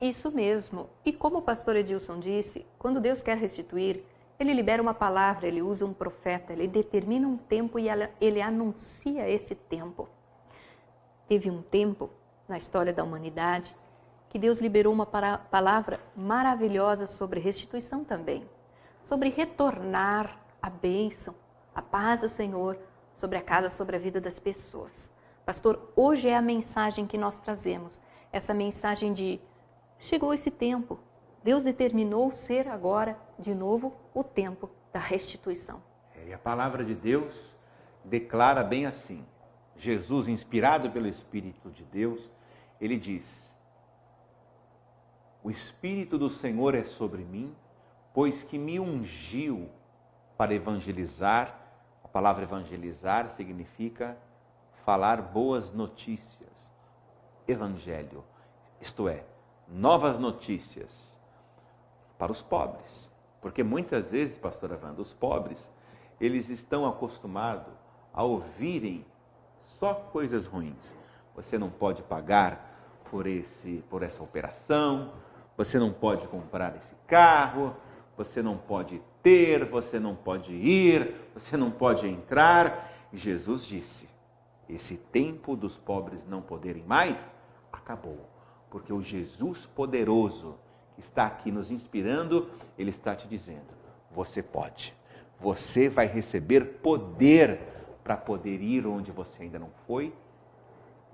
Isso mesmo. E como o pastor Edilson disse, quando Deus quer restituir, Ele libera uma palavra, Ele usa um profeta, Ele determina um tempo e Ele anuncia esse tempo. Teve um tempo na história da humanidade que Deus liberou uma palavra maravilhosa sobre restituição também, sobre retornar a bênção, a paz do Senhor sobre a casa, sobre a vida das pessoas. Pastor, hoje é a mensagem que nós trazemos, essa mensagem de chegou esse tempo, Deus determinou ser agora, de novo, o tempo da restituição. E a palavra de Deus declara bem assim, Jesus, inspirado pelo Espírito de Deus, ele diz: o Espírito do Senhor é sobre mim, pois que me ungiu para evangelizar. A palavra evangelizar significa falar boas notícias, evangelho, isto é, novas notícias para os pobres. Porque muitas vezes, pastora Wanda, os pobres, eles estão acostumados a ouvirem só coisas ruins. Você não pode pagar por essa operação, você não pode comprar esse carro, você não pode ter, você não pode ir, você não pode entrar. E Jesus disse, esse tempo dos pobres não poderem mais, acabou. Porque o Jesus poderoso que está aqui nos inspirando, Ele está te dizendo, você pode. Você vai receber poder para poder ir onde você ainda não foi.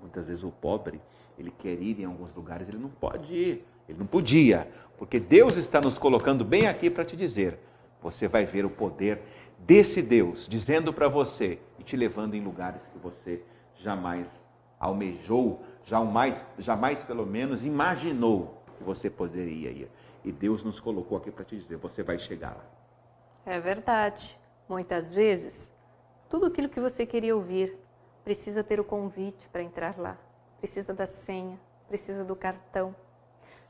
Muitas vezes o pobre, ele quer ir em alguns lugares, ele não pode ir. Ele não podia, porque Deus está nos colocando bem aqui para te dizer, você vai ver o poder desse Deus, dizendo para você e te levando em lugares que você jamais almejou, jamais pelo menos imaginou que você poderia ir. E Deus nos colocou aqui para te dizer, você vai chegar lá. É verdade. Muitas vezes, tudo aquilo que você queria ouvir precisa ter o convite para entrar lá. Precisa da senha, precisa do cartão,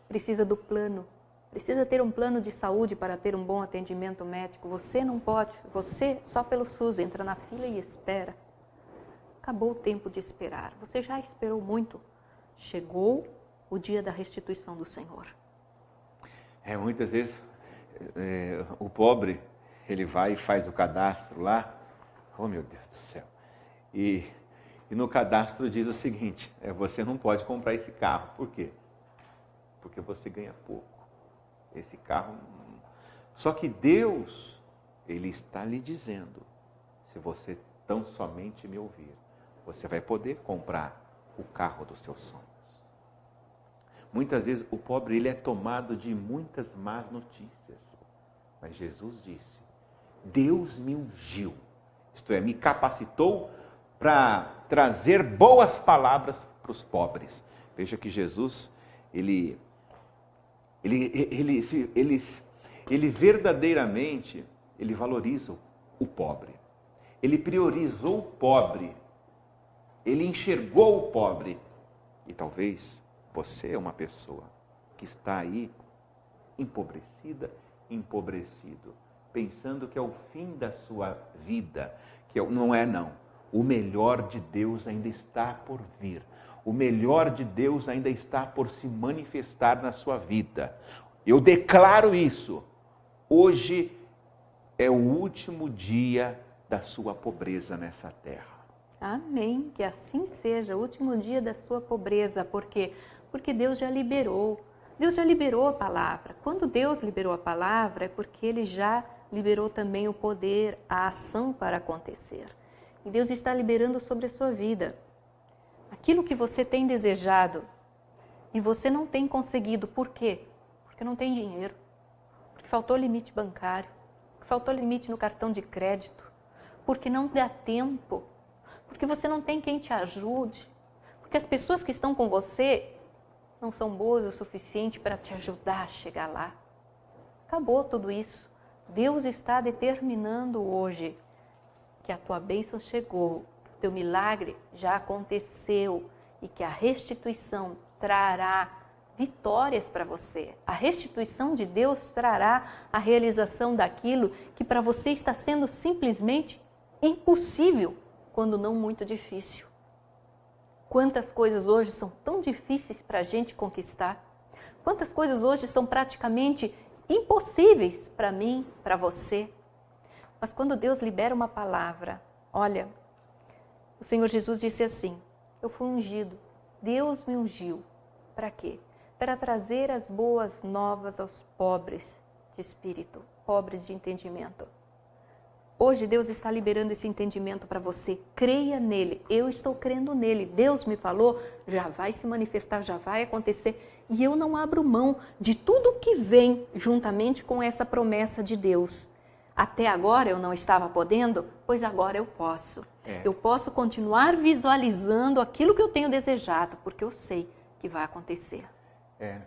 precisa do plano. Precisa ter um plano de saúde para ter um bom atendimento médico. Você não pode, você só pelo SUS entra na fila e espera. Acabou o tempo de esperar. Você já esperou muito. Chegou o dia da restituição do Senhor. Muitas vezes o pobre, ele vai e faz o cadastro lá. Oh, meu Deus do céu. E no cadastro diz o seguinte, você não pode comprar esse carro. Por quê? Porque você ganha pouco. Esse carro... Só que Deus, Ele está lhe dizendo, se você tão somente me ouvir, você vai poder comprar o carro dos seus sonhos. Muitas vezes o pobre, ele é tomado de muitas más notícias. Mas Jesus disse, Deus me ungiu, isto é, me capacitou para trazer boas palavras para os pobres. Veja que Jesus, ele verdadeiramente, ele valoriza o pobre. Ele priorizou o pobre. Ele enxergou o pobre. E talvez você é uma pessoa que está aí empobrecido, pensando que é o fim da sua vida, não é não. O melhor de Deus ainda está por vir. O melhor de Deus ainda está por se manifestar na sua vida. Eu declaro isso. Hoje é o último dia da sua pobreza nessa terra. Amém. Que assim seja, o último dia da sua pobreza. Por quê? Porque Deus já liberou. Deus já liberou a palavra. Quando Deus liberou a palavra, é porque Ele já liberou também o poder, a ação para acontecer. E Deus está liberando sobre a sua vida. Aquilo que você tem desejado e você não tem conseguido. Por quê? Porque não tem dinheiro. Porque faltou limite bancário. Porque faltou limite no cartão de crédito. Porque não dá tempo. Porque você não tem quem te ajude. Porque as pessoas que estão com você não são boas o suficiente para te ajudar a chegar lá. Acabou tudo isso. Deus está determinando hoje que a tua bênção chegou, que o teu milagre já aconteceu e que a restituição trará vitórias para você. A restituição de Deus trará a realização daquilo que para você está sendo simplesmente impossível, quando não muito difícil. Quantas coisas hoje são tão difíceis para a gente conquistar? Quantas coisas hoje são praticamente impossíveis para mim, para você. Mas quando Deus libera uma palavra, olha, o Senhor Jesus disse assim, eu fui ungido, Deus me ungiu. Para quê? Para trazer as boas novas aos pobres de espírito, pobres de entendimento. Hoje Deus está liberando esse entendimento para você. Creia nele. Eu estou crendo nele. Deus me falou, já vai se manifestar, já vai acontecer. E eu não abro mão de tudo que vem juntamente com essa promessa de Deus. Até agora eu não estava podendo, pois agora eu posso. Eu posso continuar visualizando aquilo que eu tenho desejado, porque eu sei que vai acontecer. É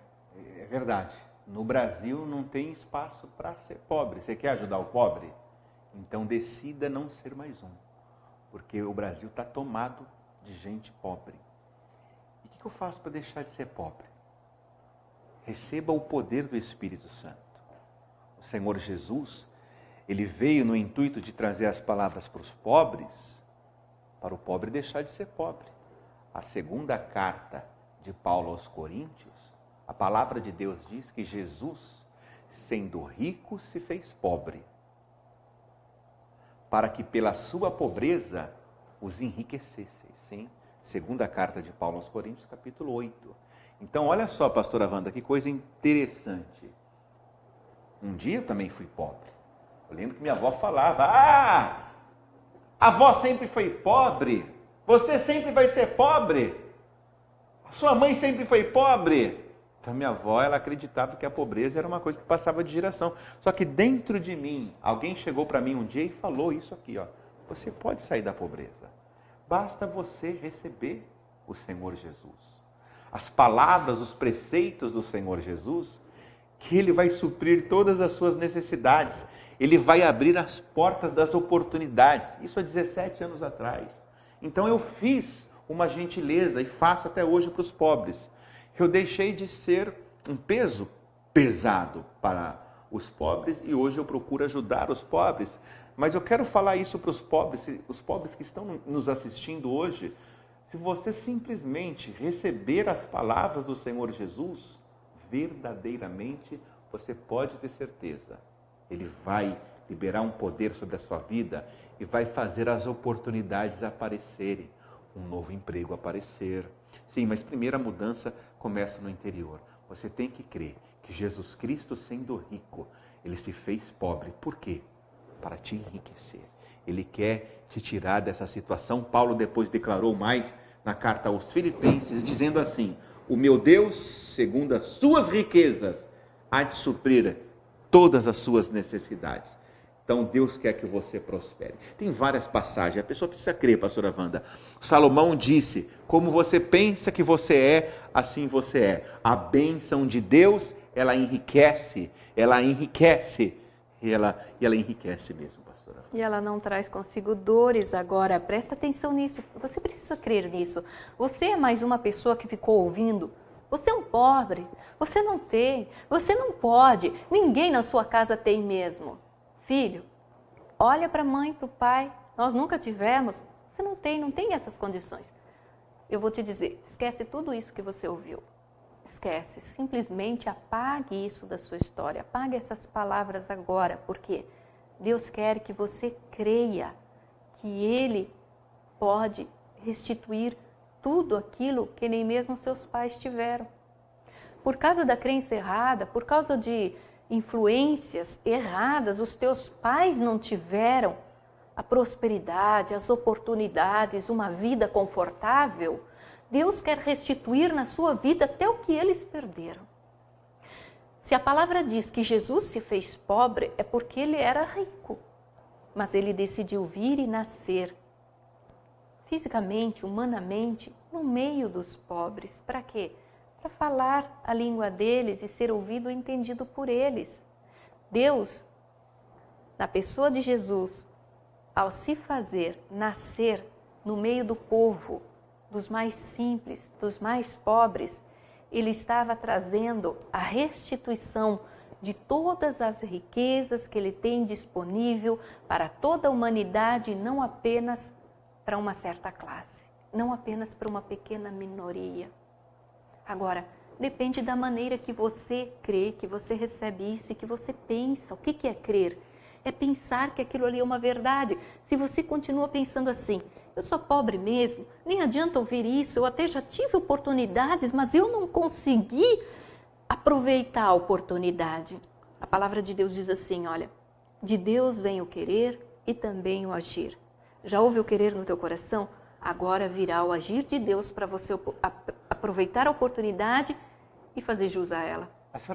verdade. No Brasil não tem espaço para ser pobre. Você quer ajudar o pobre? Então decida não ser mais um, porque o Brasil está tomado de gente pobre. E o que eu faço para deixar de ser pobre? Receba o poder do Espírito Santo. O Senhor Jesus, ele veio no intuito de trazer as palavras para os pobres, para o pobre deixar de ser pobre. A segunda carta de Paulo aos Coríntios, a palavra de Deus diz que Jesus, sendo rico, se fez pobre, para que pela sua pobreza os enriquecesse. Sim, segunda carta de Paulo aos Coríntios, capítulo 8. Então, olha só, pastora Wanda, que coisa interessante. Um dia eu também fui pobre. Eu lembro que minha avó falava, a avó sempre foi pobre, você sempre vai ser pobre, a sua mãe sempre foi pobre. Então, minha avó, ela acreditava que a pobreza era uma coisa que passava de geração. Só que dentro de mim, alguém chegou para mim um dia e falou isso aqui, ó. Você pode sair da pobreza. Basta você receber o Senhor Jesus. As palavras, os preceitos do Senhor Jesus, que Ele vai suprir todas as suas necessidades. Ele vai abrir as portas das oportunidades. Isso há 17 anos atrás. Então, eu fiz uma gentileza e faço até hoje para os pobres. Eu deixei de ser um peso pesado para os pobres e hoje eu procuro ajudar os pobres. Mas eu quero falar isso para os pobres que estão nos assistindo hoje. Se você simplesmente receber as palavras do Senhor Jesus, verdadeiramente você pode ter certeza. Ele vai liberar um poder sobre a sua vida e vai fazer as oportunidades aparecerem. Um novo emprego aparecer. Sim, mas primeiro a mudança começa no interior. Você tem que crer que Jesus Cristo, sendo rico, Ele se fez pobre. Por quê? Para te enriquecer. Ele quer te tirar dessa situação. Paulo depois declarou mais na carta aos Filipenses, dizendo assim, o meu Deus, segundo as suas riquezas, há de suprir todas as suas necessidades. Então, Deus quer que você prospere. Tem várias passagens, a pessoa precisa crer, pastora Wanda. Salomão disse, como você pensa que você é, assim você é. A bênção de Deus, ela enriquece e ela enriquece mesmo, pastora Wanda. E ela não traz consigo dores agora, presta atenção nisso, você precisa crer nisso. Você é mais uma pessoa que ficou ouvindo, você é um pobre, você não tem, você não pode, ninguém na sua casa tem mesmo. Filho, olha para a mãe, para o pai, nós nunca tivemos, você não tem essas condições. Eu vou te dizer, esquece tudo isso que você ouviu. Esquece, simplesmente apague isso da sua história, apague essas palavras agora, porque Deus quer que você creia que Ele pode restituir tudo aquilo que nem mesmo seus pais tiveram. Por causa da crença errada, por causa de influências erradas, os teus pais não tiveram a prosperidade, as oportunidades, uma vida confortável. Deus quer restituir na sua vida até o que eles perderam. Se a palavra diz que Jesus se fez pobre, é porque ele era rico, mas ele decidiu vir e nascer fisicamente, humanamente, no meio dos pobres. Para quê? Para falar a língua deles e ser ouvido e entendido por eles. Deus, na pessoa de Jesus, ao se fazer nascer no meio do povo, dos mais simples, dos mais pobres, Ele estava trazendo a restituição de todas as riquezas que Ele tem disponível para toda a humanidade, não apenas para uma certa classe, não apenas para uma pequena minoria. Agora, Depende da maneira que você crê, que você recebe isso e que você pensa. O que é crer? É pensar que aquilo ali é uma verdade. Se você continua pensando assim, eu sou pobre mesmo, nem adianta ouvir isso, eu até já tive oportunidades, mas eu não consegui aproveitar a oportunidade. A palavra de Deus diz assim, olha, de Deus vem o querer e também o agir. Já houve o querer no teu coração? Agora virá o agir de Deus para você aproveitar a oportunidade e fazer jus a ela.